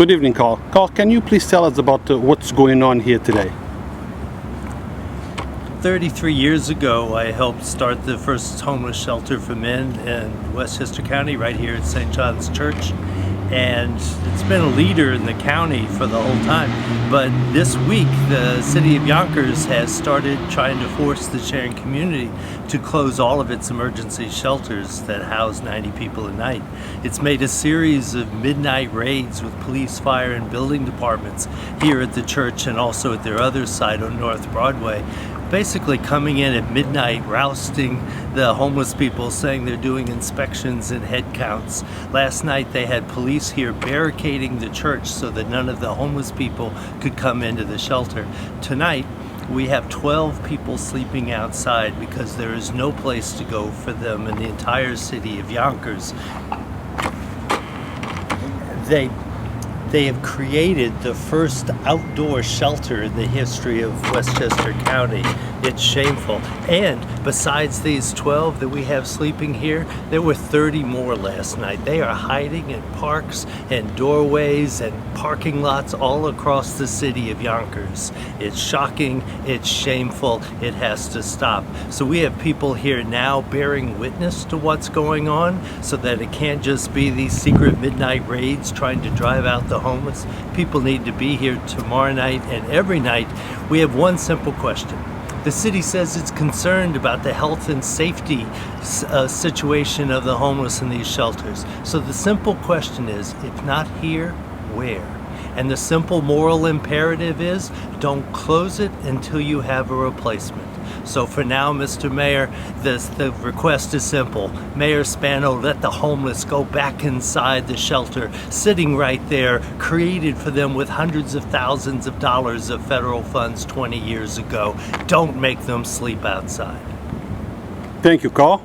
Good evening, Carl. Carl, can you please tell us about what's going on here today? 33 years ago, I helped start the first homeless shelter for men in Westchester County, right here at St. John's Church. And it's been a leader in the county for the whole time. But this week, the city of Yonkers has started trying to force the sharing community to close all of its emergency shelters that house 90 people a night. It's made a series of midnight raids with police, fire, and building departments here at the church and also at their other site on North Broadway. Basically coming in at midnight, rousting the homeless people, saying they're doing inspections and head counts. Last night they had police here barricading the church so that none of the homeless people could come into the shelter. Tonight, we have 12 people sleeping outside because there is no place to go for them in the entire city of Yonkers. They have created the first outdoor shelter in the history of Westchester County. It's shameful. And besides these 12 that we have sleeping here, there were 30 more last night. They are hiding in parks and doorways and parking lots all across the city of Yonkers. It's shocking, it's shameful, it has to stop. So we have people here now bearing witness to what's going on so that it can't just be these secret midnight raids trying to drive out the homeless. People need to be here tomorrow night and every night. We have one simple question. The city says it's concerned about the health and safety situation of the homeless in these shelters. So the simple question is, if not here, where? And the simple moral imperative is, don't close it until you have a replacement. So for now, Mr. Mayor, the request is simple. Mayor Spano, let the homeless go back inside the shelter, sitting right there, created for them with hundreds of thousands of dollars of federal funds 20 years ago. Don't make them sleep outside. Thank you, Carl.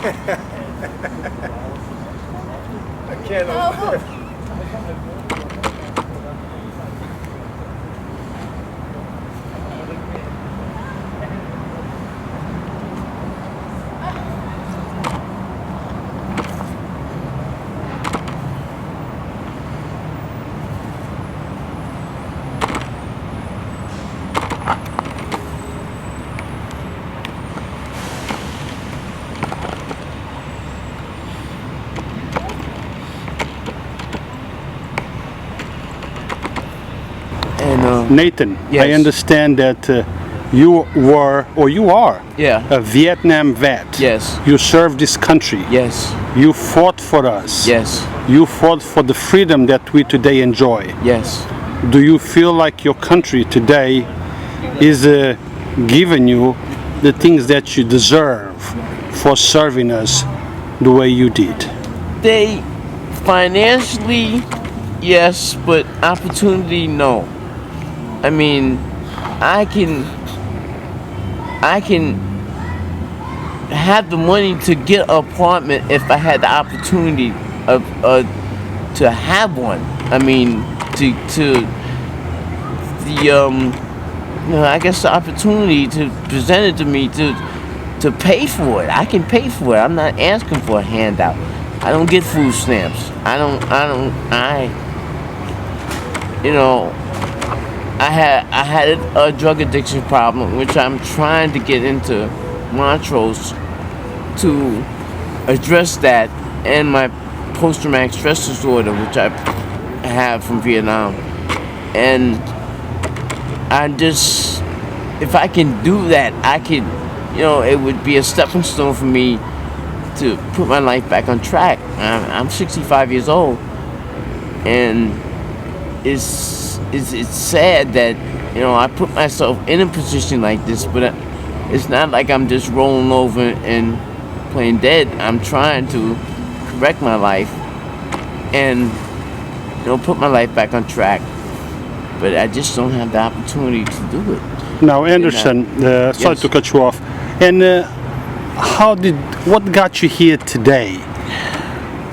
I can't. Nathan, yes. I understand that you were, or you are, a Vietnam vet. Yes. You served this country. Yes. You fought for us. Yes. You fought for the freedom that we today enjoy. Yes. Do you feel like your country today is giving you the things that you deserve for serving us the way you did? They financially, yes, but opportunity, no. I mean, I can have the money to get an apartment if I had the opportunity of to have one. I mean, I guess the opportunity to present it to me to pay for it. I can pay for it. I'm not asking for a handout. I don't get food stamps. I had a drug addiction problem, which I'm trying to get into Montrose to address that, and my post-traumatic stress disorder, which I have from Vietnam. And if I can do that, it would be a stepping stone for me to put my life back on track. I'm 65 years old, and it's sad that I put myself in a position like this, but it's not like I'm just rolling over and playing dead. I'm trying to correct my life and put my life back on track, but I just don't have the opportunity to do it. Now, Anderson, sorry to cut you off. And what got you here today?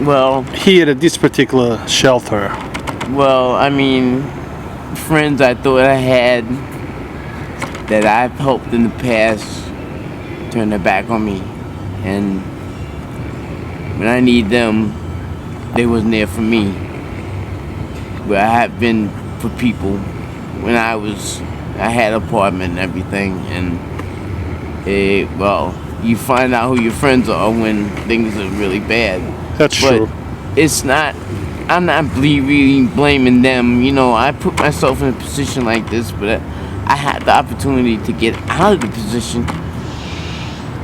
Well, here at this particular shelter. Well, I mean, friends I thought I had that I've helped in the past turn their back on me, and when I need them, they wasn't there for me. Where I have been for people when I had an apartment and everything, and well, you find out who your friends are when things are really bad. That's true. It's not. I'm not really blaming them. You know, I put myself in a position like this, but I had the opportunity to get out of the position.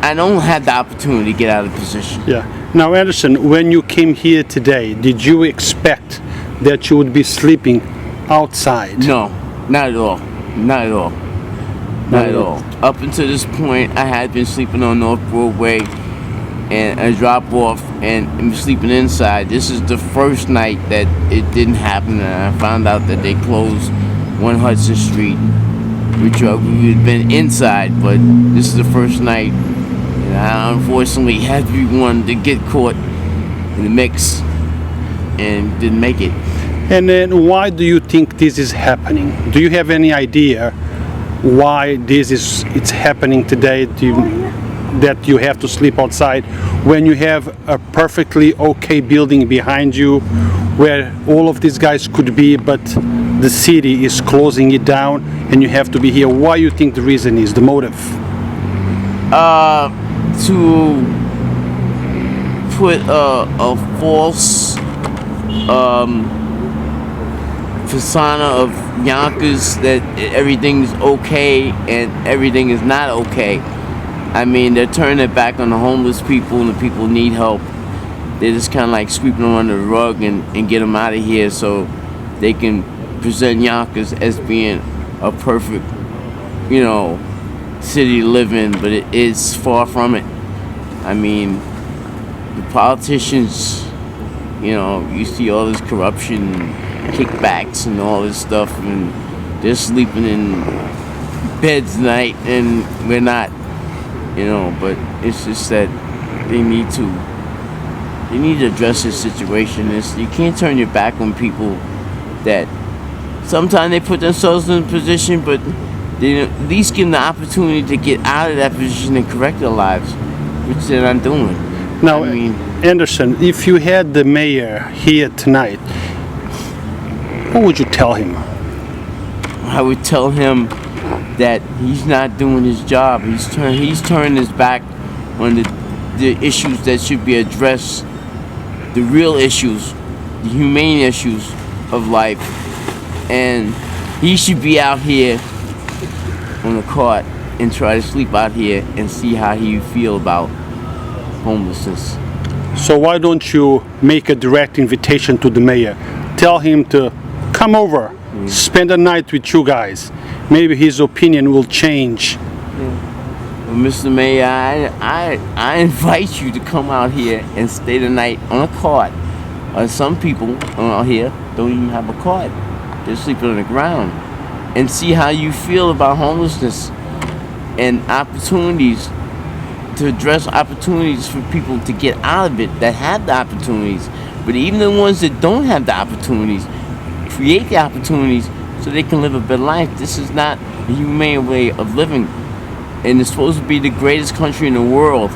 I don't have the opportunity to get out of the position. Yeah. Now, Anderson, when you came here today, did you expect that you would be sleeping outside? No, not at all. Not at all. Not at all. Up until this point, I had been sleeping on North Broadway and a drop off and sleeping inside. This is the first night that it didn't happen, and I found out that they closed 1 Hudson Street, which we had been inside, but this is the first night, and I unfortunately had to be one to get caught in the mix and didn't make it. And then why do you think this is happening? Do you have any idea why it's happening today, that you have to sleep outside when you have a perfectly okay building behind you where all of these guys could be, but the city is closing it down and you have to be here? Why you think the reason is, the motive? To put a false persona of Yonkers that everything's okay and everything is not okay. I mean, they're turning their back on the homeless people and the people who need help. They're just kind of like sweeping them under the rug and get them out of here so they can present Yonkers as being a perfect, you know, city to live in, but it is far from it. I mean, the politicians, you know, you see all this corruption, kickbacks and all this stuff, and they're sleeping in beds tonight and we're not, you know. But it's just that they need to address this situation. You can't turn your back on people that sometimes they put themselves in a position, but they at least give them the opportunity to get out of that position and correct their lives, which they're not doing. Now, I mean, Anderson, if you had the mayor here tonight, what would you tell him? I would tell him that he's not doing his job. He's turning his back on the issues that should be addressed, the real issues, the humane issues of life, and he should be out here on the cart and try to sleep out here and see how he feel about homelessness. So why don't you make a direct invitation to the mayor? Tell him to come over, spend a night with you guys. Maybe his opinion will change. Well, Mr. Mayor, I invite you to come out here and stay the night on a cart. Some people out here don't even have a cart. They're sleeping on the ground. And see how you feel about homelessness and opportunities, to address opportunities for people to get out of it that have the opportunities. But even the ones that don't have the opportunities, create the opportunities so they can live a better life. This is not a humane way of living. And it's supposed to be the greatest country in the world.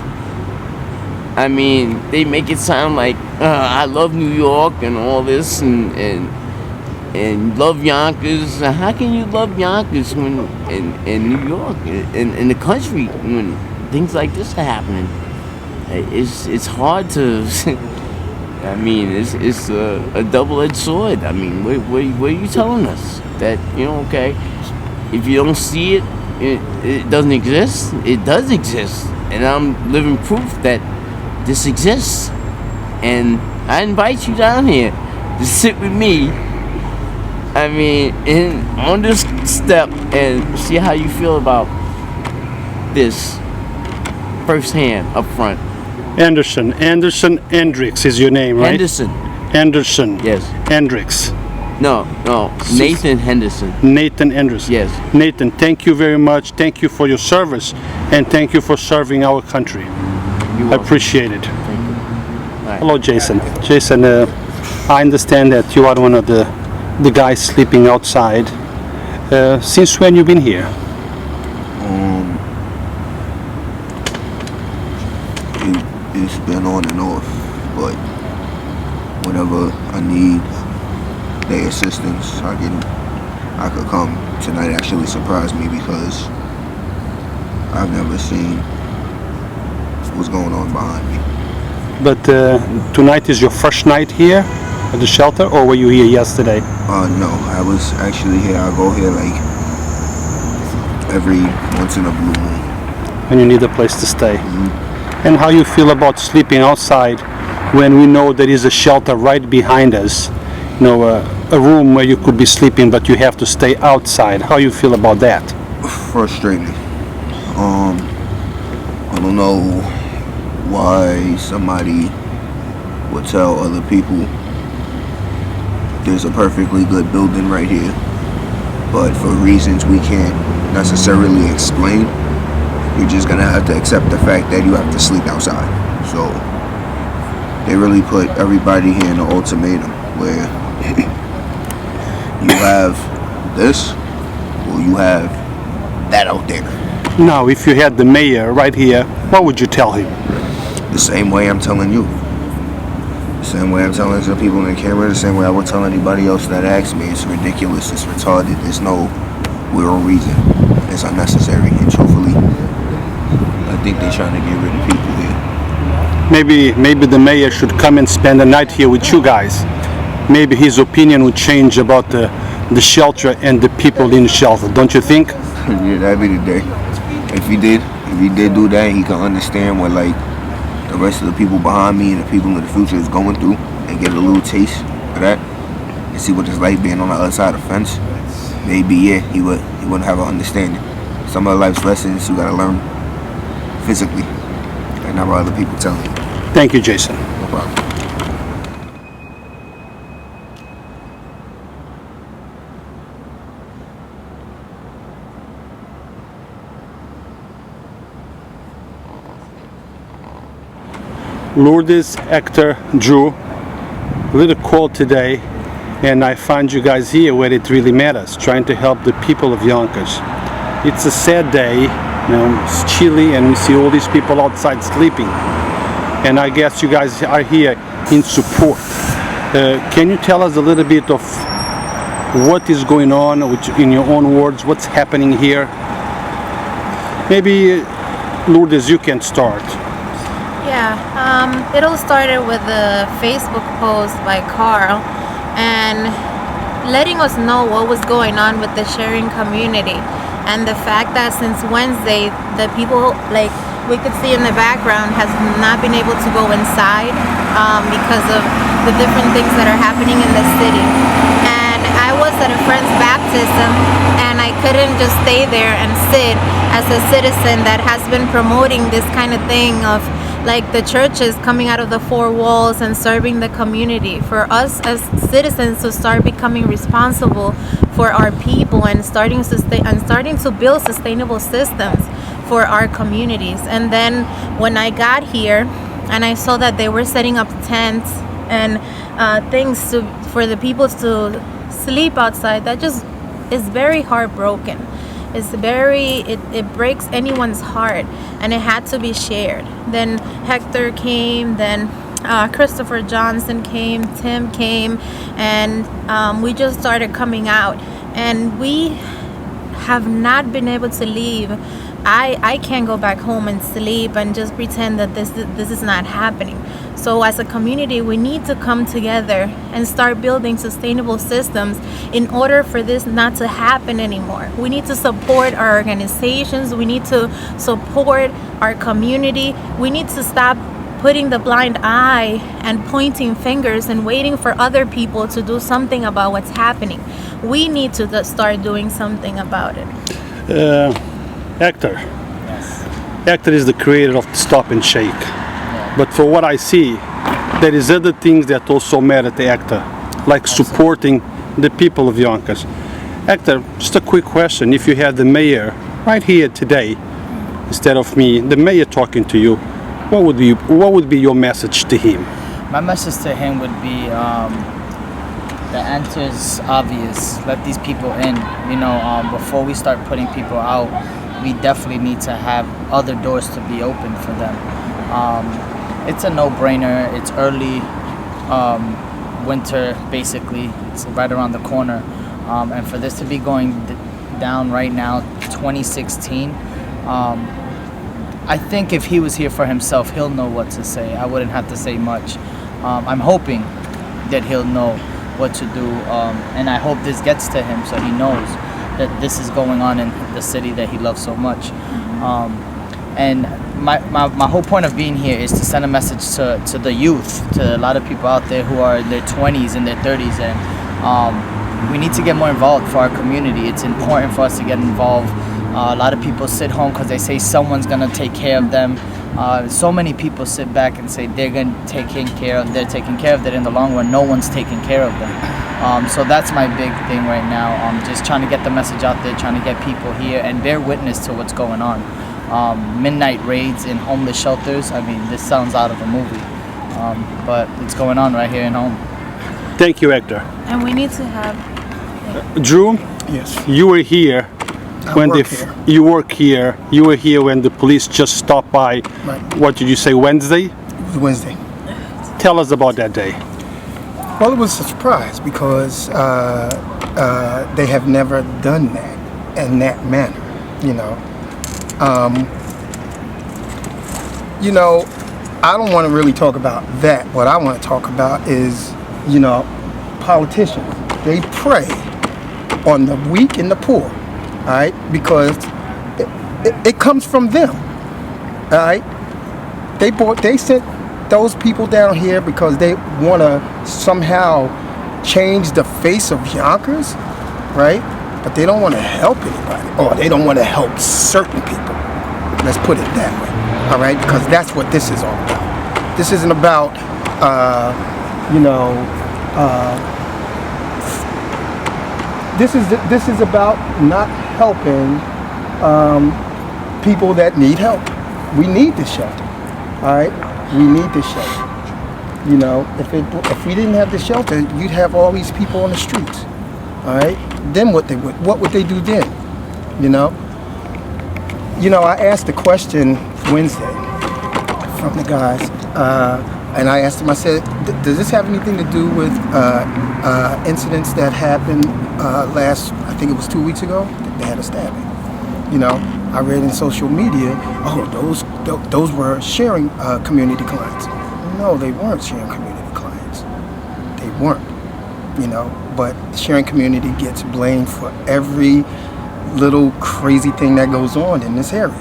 I mean, they make it sound like I love New York and all this and love Yonkers. How can you love Yonkers when in New York, in the country, when things like this are happening? It's hard to. I mean, it's a double-edged sword. I mean, what are you telling us? That, you know, okay, if you don't see it, it doesn't exist. It does exist, and I'm living proof that this exists. And I invite you down here to sit with me. I mean, on this step and see how you feel about this firsthand up front. Anderson Hendricks is your name, right? Anderson. Yes. Hendricks. No. Nathan Henderson. Nathan Hendricks. Yes. Nathan, thank you very much. Thank you for your service, and thank you for serving our country. I appreciate it. Thank you. Right. Hello, Jason. Jason, I understand that you are one of the the guys sleeping outside. Since when you been here? It's been on and off, but whenever I need their assistance, I could come. Tonight actually surprised me because I've never seen what's going on behind me. But tonight is your first night here at the shelter, or were you here yesterday? No, I was actually here. I go here like every once in a blue moon. And you need a place to stay. And how you feel about sleeping outside when we know there is a shelter right behind us? You know, a room where you could be sleeping, but you have to stay outside. How you feel about that? Frustrating. I don't know why somebody would tell other people there's a perfectly good building right here, but for reasons we can't necessarily explain, you're just gonna have to accept the fact that you have to sleep outside. So they really put everybody here in an ultimatum where you have this or you have that out there. Now, if you had the mayor right here, what would you tell him? The same way I'm telling you. The same way I'm telling the people in the camera, the same way I would tell anybody else that asks me. It's ridiculous, it's retarded, there's no real reason. It's unnecessary, and truthfully, I think they're trying to get rid of people here. Maybe the mayor should come and spend the night here with you guys. Maybe his opinion would change about the shelter and the people in the shelter, don't you think? Yeah, that'd be the day. If he did do that, he could understand what like the rest of the people behind me and the people in the future is going through, and get a little taste of that, and see what it's like being on the other side of the fence. Maybe yeah, he wouldn't have an understanding. Some of life's lessons you gotta learn physically, and not by other people telling you. Thank you, Jason. No problem. Lourdes, Hector, Drew, a little cold today, and I find you guys here where it really matters, trying to help the people of Yonkers. It's a sad day, you know, it's chilly, and we see all these people outside sleeping. And I guess you guys are here in support. Can you tell us a little bit of what is going on, in your own words, what's happening here? Maybe, Lourdes, you can start. Yeah, it all started with a Facebook post by Carl and letting us know what was going on with the sharing community, and the fact that since Wednesday the people, like we could see in the background, has not been able to go inside because of the different things that are happening in the city. And I was at a friend's baptism, and I couldn't just stay there and sit as a citizen that has been promoting this kind of thing of like the churches coming out of the four walls and serving the community. For us as citizens to start becoming responsible for our people and starting to build sustainable systems for our communities. And then when I got here and I saw that they were setting up tents and things for the people to sleep outside, that just is very heartbroken. It breaks anyone's heart, and it had to be shared. Then Hector came, then Christopher Johnson came, Tim came, and we just started coming out, and we have not been able to leave. I can't go back home and sleep and just pretend that this is not happening. So as a community, we need to come together and start building sustainable systems in order for this not to happen anymore. We need to support our organizations. We need to support our community. We need to stop putting the blind eye and pointing fingers and waiting for other people to do something about what's happening. We need to start doing something about it. Hector. Yes. Hector is the creator of Stop and Shake. But for what I see, there is other things that also matter to Hector, like supporting the people of Yonkers. Hector, just a quick question. If you had the mayor right here today, instead of me, the mayor talking to you, what would be your message to him? My message to him would be The answer is obvious. Let these people in. Before we start putting people out, we definitely need to have other doors to be open for them. It's a no-brainer. It's early winter, basically. It's right around the corner. And for this to be going down right now, 2016, I think if he was here for himself, he'll know what to say. I wouldn't have to say much. I'm hoping that he'll know what to do, and I hope this gets to him so he knows that this is going on in the city that he loves so much. And my whole point of being here is to send a message to the youth, to a lot of people out there who are in their 20s and their 30s, and we need to get more involved for our community. It's important for us to get involved. A lot of people sit home because they say someone's gonna take care of them. So many people sit back and say they're taking care of it. In the long run, no one's taking care of them. So that's my big thing right now. Just trying to get the message out there, trying to get people here and bear witness to what's going on. Midnight raids in homeless shelters. I mean, this sounds out of a movie, but it's going on right here in home. Thank you, Hector. And we need to have. Drew, Yes. you were here when you work here. You were here when the police just stopped by. Right. What did you say? Wednesday? It was Wednesday. Tell us about that day. Well, it was a surprise because they have never done that in that manner, I don't want to really talk about that. What I want to talk about is, politicians. They prey on the weak and the poor, all right? Because it comes from them, all right? They sent those people down here because they want to somehow change the face of Yonkers, right? But they don't want to help anybody, or they don't want to help certain people. Let's put it that way, all right? Because that's what this is all about. This isn't about, this is about not helping people that need help. We need this shelter, all right? We need this shelter. If we didn't have the shelter, you'd have all these people on the streets, all right? Then what would they do then? I asked a question Wednesday from the guys, and I asked them. I said, "Does this have anything to do with incidents that happened I think it was 2 weeks ago? They had a stabbing. I read in social media, those were sharing community clients. No, they weren't sharing community clients. They weren't. But sharing community gets blamed for every little crazy thing that goes on in this area.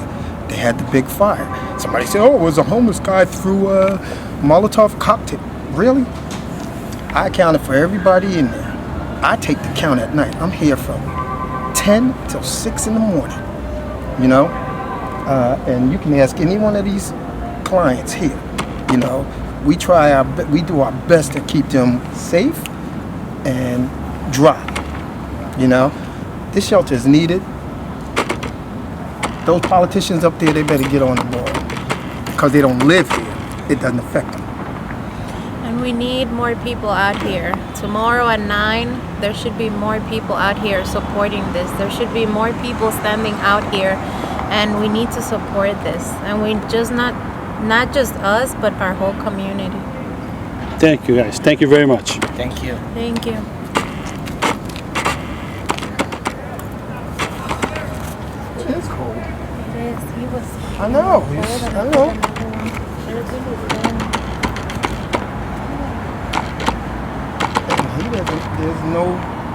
They had the big fire. Somebody said, it was a homeless guy threw a Molotov cocktail. Really? I accounted for everybody in there. I take the count at night. I'm here from 10 till 6 in the morning, and you can ask any one of these clients here, we do our best to keep them safe and dry, This shelter is needed. Those politicians up there, they better get on the ball because they don't live here. It doesn't affect them. And we need more people out here. Tomorrow at 9, there should be more people out here supporting this. There should be more people standing out here, and we need to support this. And we just not just us, but our whole community. Thank you, guys. Thank you very much. Thank you. Thank you. It is cold. It is. He was. I know. There's no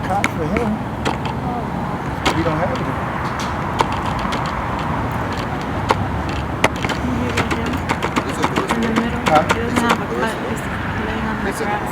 cot for him. We don't have it. In the middle. He doesn't have a cot. He's laying on the grass.